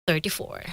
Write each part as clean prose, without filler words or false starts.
34.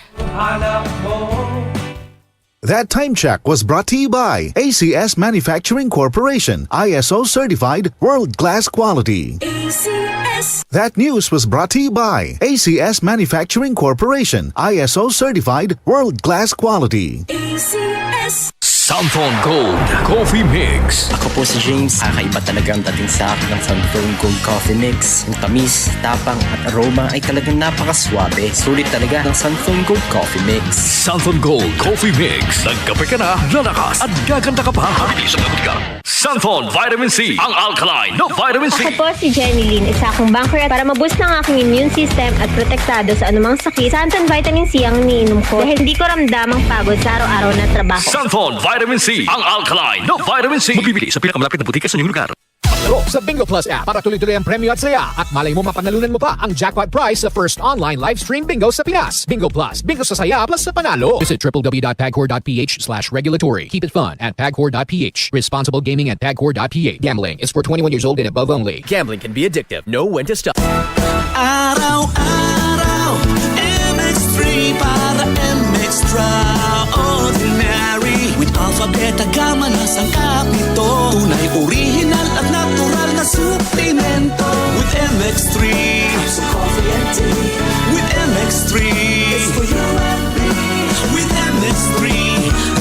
That time check was brought to you by ACS Manufacturing Corporation, ISO certified world-class quality. ACS. That news was brought to you by ACS Manufacturing Corporation, ISO certified world-class quality. ACS. Santon Gold Coffee Mix. Ako po si James. Kakaiba talaga ang dating sa akin ng Santon Gold Coffee Mix. Ang tamis, tapang at aroma ay talagang napakaswabe. Sulit talaga ng Santon Gold Coffee Mix. Santon Gold Coffee Mix. Nagkape ka na, lalakas at gaganda ka pa. Mabilis ang lagot ka. Santon Vitamin C. Ang alkaline na vitamin C. Ako po si Jenny Lynn, isa akong banker at para maboost ng aking immune system at protektado sa anumang sakit, Santon Vitamin C ang iniinom ko dahil hindi ko ramdamang pagod sa araw-araw na trabaho. Santon Vitamin C. Ang alkaline na vitamin C. Mabibili sa pinakamalapit na butika sa inyong lugar. Laro sa Bingo Plus app para tuloy-tuloy ang premyo at saya at malay mo mapanalunan mo pa ang jackpot prize sa first online live stream bingo sa Pinas. Bingo Plus, bingo sa saya plus sa panalo. Visit www.pagcor.ph/regulatory. Keep it fun at pagcor.ph. Responsible gaming at pagcor.ph. Gambling is for 21 years old and above only. Gambling can be addictive. Know when to stop. Araw-araw, MX3 para MX-Traordinary. With Alpha, Beta, Gamma na sangkap nito. Tunay, original at natural na suplemento. With MX3, so coffee and tea. With MX3, it's for you and me. With MX3,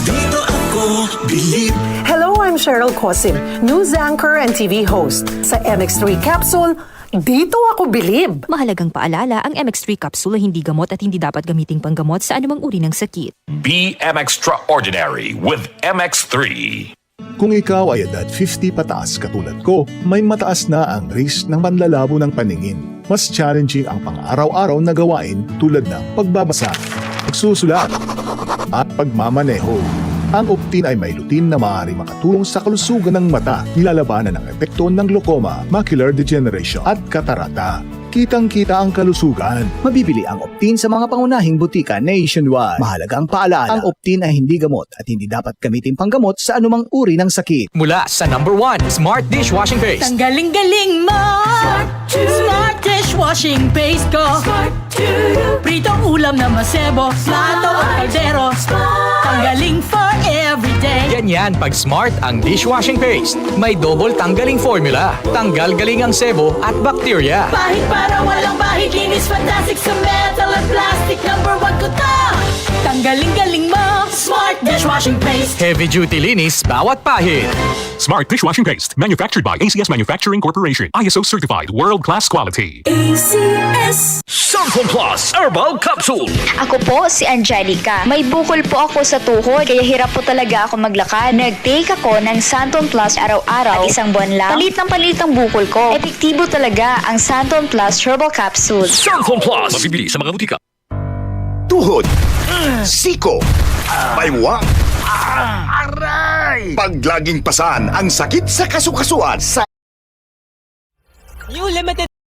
dito ako believe. Hello, I'm Cheryl Cosim, news anchor and TV host. Sa MX3 Capsule, dito ako bilib. Mahalagang paalala, ang MX3 capsule ay hindi gamot at hindi dapat gamiting panggamot sa anumang uri ng sakit. Be Extraordinary with MX3. Kung ikaw ay edad 50 pataas katulad ko, may mataas na ang risk ng panlalabo ng paningin. Mas challenging ang pang-araw-araw na gawain tulad ng pagbabasa, pagsusulat, at pagmamaneho. Ang Optin ay may lutin na maaari makatulong sa kalusugan ng mata, nilalabanan ang epekto ng glaucoma, macular degeneration at katarata. Kitang-kita ang kalusugan. Mabibili ang Optin sa mga pangunahing butika nationwide. Mahalagang paalala, ang Optin ay hindi gamot at hindi dapat gamitin panggamot sa anumang uri ng sakit. Mula sa number 1, Smart Dishwashing Paste. Ang galing-galing mo! Smart Dishwashing Paste ko! Pritong ulam na masebo, plato at kaldero. Tanggaling for everyday. Ganyan pag Smart ang dishwashing paste. May double tanggaling formula. Tanggal galing ang sebo at bakterya. Bahid para walang bahid, linis fantastic sa metal at plastic. Number 1 ko to! Tanggaling-galing mo! Smart Dishwashing Paste. Heavy duty linis bawat pahid. Smart Dishwashing Paste. Manufactured by ACS Manufacturing Corporation. ISO certified world-class quality. ACS. Santon Plus Herbal Capsule. Ako po si Angelica. May bukol po ako sa tuhod, kaya hirap po talaga ako maglakad. Nag-take ako ng Santon Plus araw-araw at isang buwan lang, palit ang bukol ko. Epektibo talaga ang Santon Plus Herbal Capsule. Santon Plus. Mabibili sa mga butika. Tuhod, siko, baywang, aray! Pag laging pasan ang sakit sa kasukasuan sa New limited